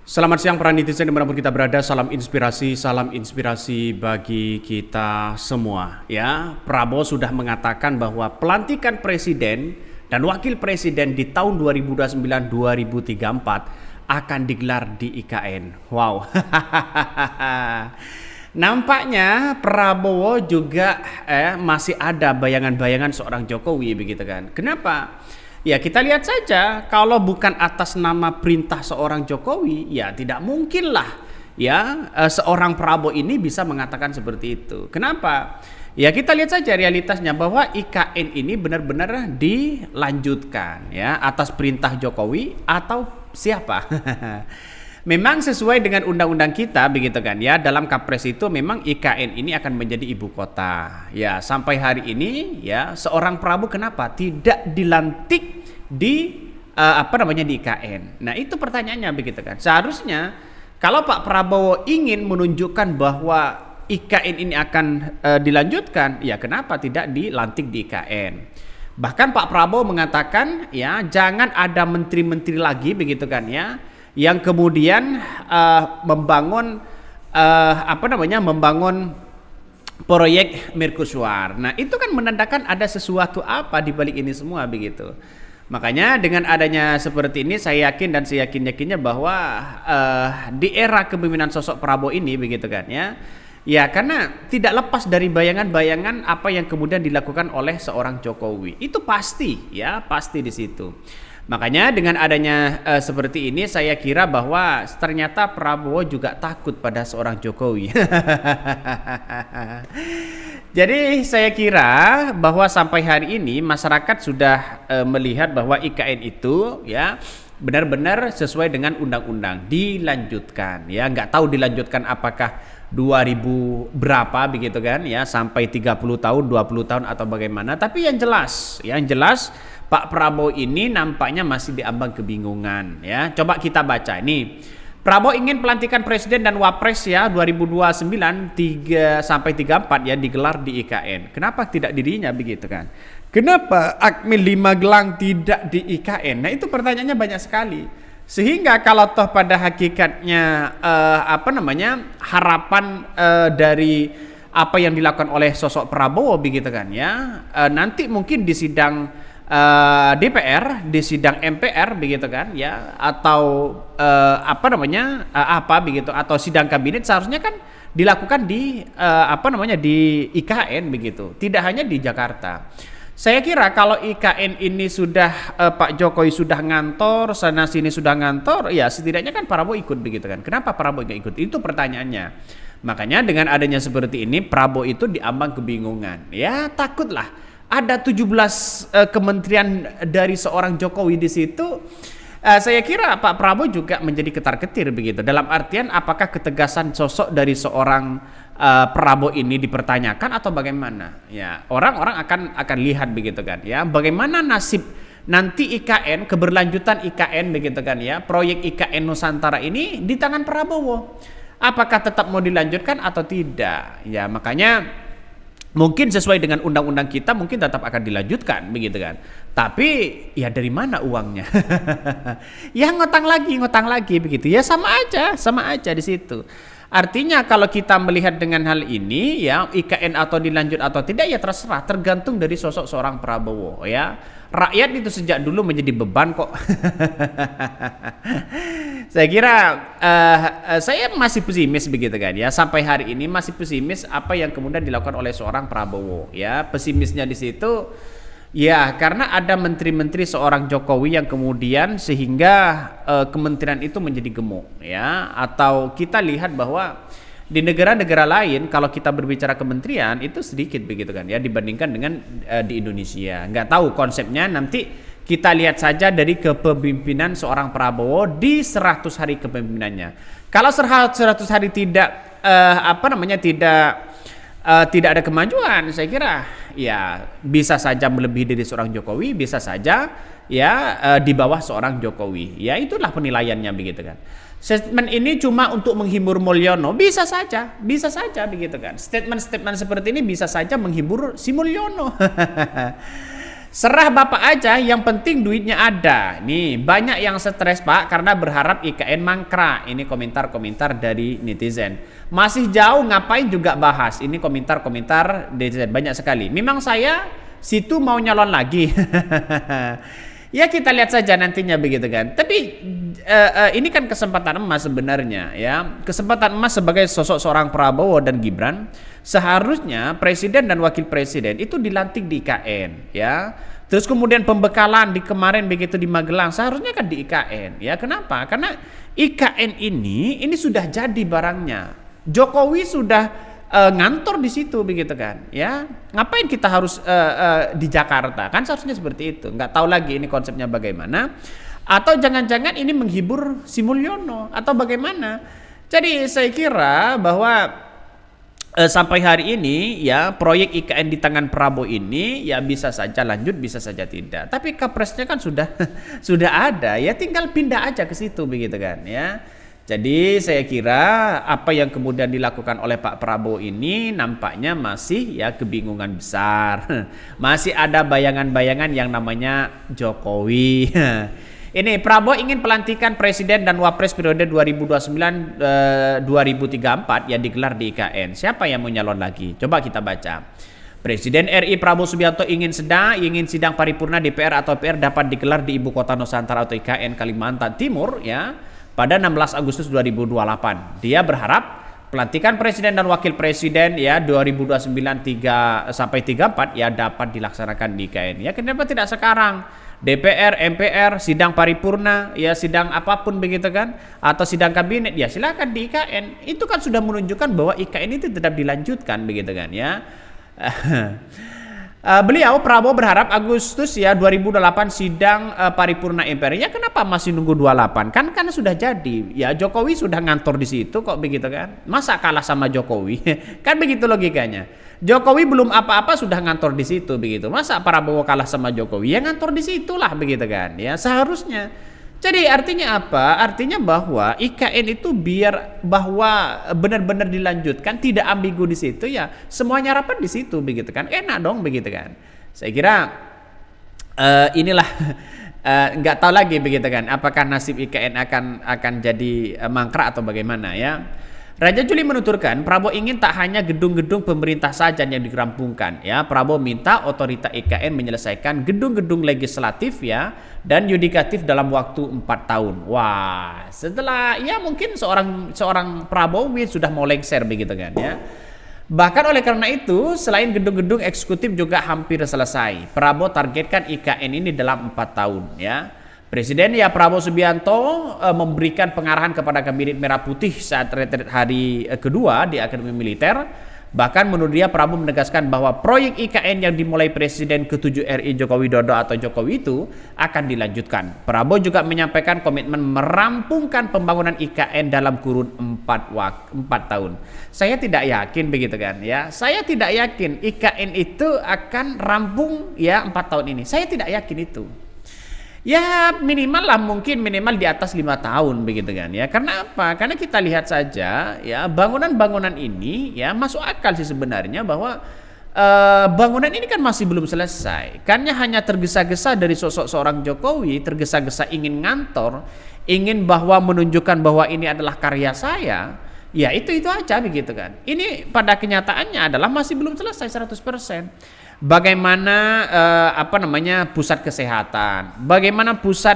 Selamat siang para netizen dimanapun kita berada, salam inspirasi bagi kita semua. Ya, Prabowo sudah mengatakan bahwa pelantikan presiden dan wakil presiden di tahun 2029-2034 akan digelar di IKN. Wow, nampaknya Prabowo juga masih ada bayangan-bayangan seorang Jokowi begitu kan. Kenapa? Ya kita lihat saja, kalau bukan atas nama perintah seorang Jokowi, ya tidak mungkinlah ya seorang Prabowo ini bisa mengatakan seperti itu. Kenapa? Ya kita lihat saja realitasnya bahwa IKN ini benar-benar dilanjutkan ya atas perintah Jokowi atau siapa? Memang sesuai dengan undang-undang kita begitu kan ya, dalam Kapres itu memang IKN ini akan menjadi ibu kota. Ya, sampai hari ini ya seorang Prabowo kenapa tidak dilantik di di IKN. Nah, itu pertanyaannya begitu kan. Seharusnya kalau Pak Prabowo ingin menunjukkan bahwa IKN ini akan dilanjutkan, ya kenapa tidak dilantik di IKN? Bahkan Pak Prabowo mengatakan ya jangan ada menteri-menteri lagi begitu kan ya yang kemudian membangun membangun proyek Mercusuar. Nah, itu kan menandakan ada sesuatu apa di balik ini semua begitu. Makanya dengan adanya seperti ini saya yakin dan saya yakin-yakinnya bahwa di era kepemimpinan sosok Prabowo ini begitu kan ya. Ya karena tidak lepas dari bayangan-bayangan apa yang kemudian dilakukan oleh seorang Jokowi. Itu pasti ya, pasti di situ. Makanya dengan adanya seperti ini saya kira bahwa ternyata Prabowo juga takut pada seorang Jokowi. Jadi saya kira bahwa sampai hari ini masyarakat sudah melihat bahwa IKN itu ya benar-benar sesuai dengan undang-undang dilanjutkan ya, nggak tahu dilanjutkan apakah 2000 berapa begitu kan ya sampai 30 tahun, 20 tahun atau bagaimana, tapi yang jelas Pak Prabowo ini nampaknya masih diambang kebingungan ya. Coba kita baca ini. Prabowo ingin pelantikan presiden dan wapres ya 2029 3 sampai 34 ya digelar di IKN. Kenapa tidak dirinya begitu kan? Kenapa Akmil 5 Gelang tidak di IKN? Nah, itu pertanyaannya banyak sekali. Sehingga kalau toh pada hakikatnya harapan dari apa yang dilakukan oleh sosok Prabowo begitu kan ya, nanti mungkin di sidang DPR, di sidang MPR begitu kan ya, atau begitu, atau sidang kabinet seharusnya kan dilakukan di di IKN begitu, tidak hanya di Jakarta. Saya kira kalau IKN ini sudah Pak Jokowi sudah ngantor, sana sini sudah ngantor, ya setidaknya kan Prabowo ikut begitu kan. Kenapa Prabowo nggak ikut? Itu pertanyaannya. Makanya dengan adanya seperti ini Prabowo itu diambang kebingungan. Ya takutlah ada 17 kementerian dari seorang Jokowi di situ. Saya kira Pak Prabowo juga menjadi ketar-ketir begitu. Dalam artian apakah ketegasan sosok dari seorang Prabowo ini dipertanyakan atau bagaimana? Ya, orang-orang akan lihat begitu kan ya. Bagaimana nasib nanti IKN, keberlanjutan IKN begitu kan ya. Proyek IKN Nusantara ini di tangan Prabowo. Apakah tetap mau dilanjutkan atau tidak? Ya, makanya mungkin sesuai dengan undang-undang kita mungkin tetap akan dilanjutkan begitu kan. Tapi ya dari mana uangnya? Ya ngutang lagi begitu. Ya sama aja di situ. Artinya kalau kita melihat dengan hal ini ya IKN atau dilanjut atau tidak ya terserah, tergantung dari sosok seorang Prabowo ya. Rakyat itu sejak dulu menjadi beban kok. Saya kira saya masih pesimis begitu kan ya, sampai hari ini masih pesimis apa yang kemudian dilakukan oleh seorang Prabowo ya. Pesimisnya di situ ya karena ada menteri-menteri seorang Jokowi yang kemudian sehingga kementerian itu menjadi gemuk ya, atau kita lihat bahwa di negara-negara lain kalau kita berbicara kementerian itu sedikit begitu kan ya dibandingkan dengan di Indonesia. Nggak tahu konsepnya, nanti kita lihat saja dari kepemimpinan seorang Prabowo di 100 hari kepemimpinannya. Kalau 100 hari tidak tidak ada kemajuan, saya kira ya bisa saja melebihi dari seorang Jokowi, bisa saja ya di bawah seorang Jokowi. Ya itulah penilaiannya begitu kan. Statement ini cuma untuk menghibur Mulyono, bisa saja begitu kan. Statement seperti ini bisa saja menghibur si Mulyono. Serah Bapak aja, yang penting duitnya ada. Nih, banyak yang stres Pak karena berharap IKN mangkrak. Ini komentar-komentar dari netizen. Masih jauh ngapain juga bahas. Ini komentar-komentar netizen banyak sekali. Memang saya situ mau nyalon lagi. Ya kita lihat saja nantinya begitu kan. Tapi ini kan kesempatan emas sebenarnya ya. Kesempatan emas sebagai sosok seorang Prabowo dan Gibran. Seharusnya presiden dan wakil presiden itu dilantik di IKN ya. Terus kemudian pembekalan di kemarin begitu di Magelang seharusnya kan di IKN ya. Kenapa? Karena IKN ini sudah jadi barangnya. Jokowi sudah ngantor di situ begitu kan ya. Ngapain kita harus di Jakarta, kan seharusnya seperti itu. Nggak tahu lagi ini konsepnya bagaimana, atau jangan-jangan ini menghibur si Mulyono atau bagaimana. Jadi saya kira bahwa sampai hari ini ya proyek IKN di tangan Prabowo ini ya bisa saja lanjut, bisa saja tidak, tapi kapresnya kan sudah sudah ada ya, tinggal pindah aja ke situ begitu kan ya. Jadi saya kira apa yang kemudian dilakukan oleh Pak Prabowo ini nampaknya masih ya kebingungan besar. Masih ada bayangan-bayangan yang namanya Jokowi. Ini Prabowo ingin pelantikan presiden dan wapres periode 2029-2034 yang digelar di IKN. Siapa yang mau nyalon lagi? Coba kita baca. Presiden RI Prabowo Subianto ingin sidang paripurna DPR atau PR dapat digelar di Ibu Kota Nusantara atau IKN Kalimantan Timur ya. Pada 16 Agustus 2028, dia berharap pelantikan presiden dan wakil presiden ya 2029 sampai 34 ya dapat dilaksanakan di IKN. Ya kenapa tidak sekarang? DPR, MPR, sidang paripurna, ya sidang apapun begitu kan, atau sidang kabinet ya silakan di IKN. Itu kan sudah menunjukkan bahwa IKN itu tetap dilanjutkan begitu kan ya. Beliau Prabowo berharap Agustus ya 2028 sidang paripurna MPR. Ya kenapa masih nunggu 28? Kan karena sudah jadi. Ya Jokowi sudah ngantor di situ kok begitu kan. Masa kalah sama Jokowi? Kan begitu logikanya. Jokowi belum apa-apa sudah ngantor di situ begitu. Masa Prabowo kalah sama Jokowi? Ya ngantor di situlah begitu kan. Ya seharusnya. Jadi artinya apa? Artinya bahwa IKN itu biar bahwa benar-benar dilanjutkan, tidak ambigu di situ ya. Semuanya rapat di situ begitu kan. Enak dong begitu kan. Saya kira inilah nggak tahu lagi begitu kan. Apakah nasib IKN akan jadi mangkrak atau bagaimana ya. Raja Juli menuturkan Prabowo ingin tak hanya gedung-gedung pemerintah saja yang dirampungkan ya. Prabowo minta otorita IKN menyelesaikan gedung-gedung legislatif ya dan yudikatif dalam waktu 4 tahun. Wah, setelah ya mungkin seorang Prabowo sudah mau lengser begitu kan ya. Bahkan oleh karena itu selain gedung-gedung eksekutif juga hampir selesai. Prabowo targetkan IKN ini dalam 4 tahun ya. Presiden ya Prabowo Subianto memberikan pengarahan kepada Kabinet Merah Putih saat retret hari kedua di Akademi Militer. Bahkan menurut dia Prabowo menegaskan bahwa proyek IKN yang dimulai Presiden ke-7 RI Joko Widodo atau Jokowi itu akan dilanjutkan. Prabowo juga menyampaikan komitmen merampungkan pembangunan IKN dalam kurun 4 tahun. Saya tidak yakin begitu kan ya. Saya tidak yakin IKN itu akan rampung ya 4 tahun ini. Saya tidak yakin itu. Ya minimal lah, mungkin minimal di atas 5 tahun begitu kan ya. Karena apa? Karena kita lihat saja ya bangunan-bangunan ini ya masuk akal sih sebenarnya bahwa bangunan ini kan masih belum selesai. Karena hanya tergesa-gesa dari sosok seorang Jokowi, tergesa-gesa ingin ngantor, ingin bahwa menunjukkan bahwa ini adalah karya saya. Ya itu aja begitu kan. Ini pada kenyataannya adalah masih belum selesai 100%. Bagaimana pusat kesehatan, bagaimana pusat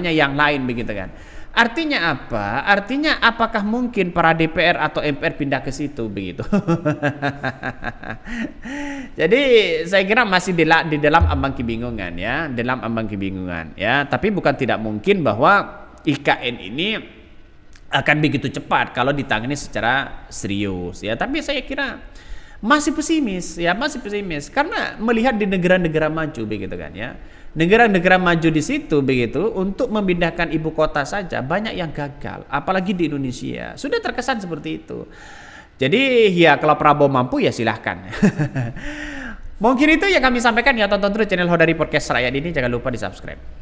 yang lain begitu kan. Artinya apa? Artinya apakah mungkin para DPR atau MPR pindah ke situ begitu? Jadi saya kira masih di dalam ambang kebingungan ya, dalam ambang kebingungan ya. Tapi bukan tidak mungkin bahwa IKN ini akan begitu cepat kalau ditangani secara serius ya. Tapi saya kira masih pesimis karena melihat di negara-negara maju begitu kan ya. Negara-negara maju di situ begitu untuk memindahkan ibu kota saja banyak yang gagal, apalagi di Indonesia. Sudah terkesan seperti itu. Jadi ya kalau Prabowo mampu ya silahkan. Mungkin itu yang kami sampaikan ya, tonton terus channel Hodari Podcast Rakyat ini, jangan lupa di-subscribe.